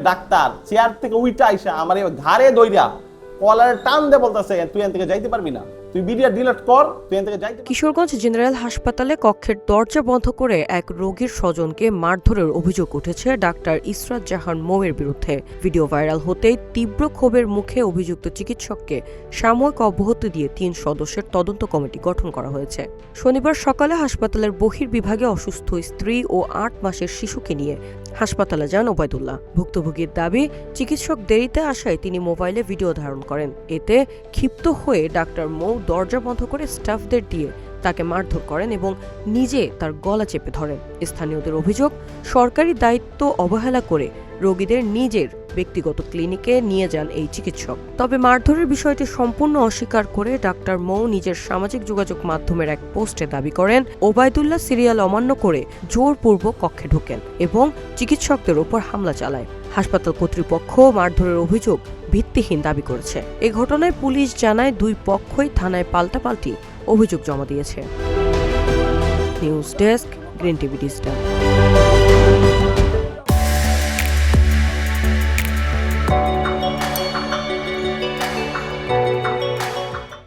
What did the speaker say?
Doctor chair থেকে উইটা আইসা আমার ঘাড়ে দইরা কলারে টান দিয়ে বলতেছে তুই এখান থেকে যাইতে পারবি না, তুই ভিডিও ডিলিট কর, তুই এখান থেকে যাইতে। কিশোরগঞ্জ জেনারেল হাসপাতালে কক্ষের দরজা বন্ধ করে এক রোগীর স্বজনকে মারধরের অভিযোগ উঠেছে ডাক্তার ইসরাত জাহান মৌয়ের বিরুদ্ধে। ভিডিও ভাইরাল হতেই তীব্র ক্ষোভের মুখে অভিযুক্ত চিকিৎসককে সাময়িক অব্যাহতি দিয়ে ৩ সদস্যের তদন্ত কমিটি গঠন করা হয়েছে। শনিবার সকালে হাসপাতালের বহির্বিভাগে অসুস্থ স্ত্রী ও ৮ মাসের শিশুকে নিয়ে হাসপাতালে যান ওবায়দুল্লাহ। ভুক্তভোগীর দাবি, চিকিৎসক দেরিতে আসায় তিনি মোবাইলে ভিডিও ধারণ করেন। এতে ক্ষিপ্ত হয়ে ডাক্তার মৌ দরজা বন্ধ করে স্টাফদের দিয়ে তাকে মারধর করেন এবং নিজে তার গলা চেপে ধরেন। স্থানীয়দের অভিযোগ, সরকারি দায়িত্ব অবহেলা করে রোগীদের নিজের ব্যক্তিগত ক্লিনিকে নিয়ে যান এই চিকিৎসক। তবে মারধরের বিষয়টি সম্পূর্ণ অস্বীকার করে ডাক্তার মৌ নিজের সামাজিক যোগাযোগ মাধ্যমের এক পোস্টে দাবি করেন, ওবায়দুল্লাহ সিরিয়াল অমান্য করে জোরপূর্বক কক্ষে ঢোকেন এবং চিকিৎসকদের উপর হামলা চালায়। হাসপাতাল কর্তৃপক্ষ মারধরের অভিযোগ ভিত্তিহীন দাবি করেছে। এ ঘটনায় পুলিশ জানায় 2 পক্ষই থানায় পাল্টাপাল্টি অভিযোগ জমা দিয়েছে। News desk, green TV digital.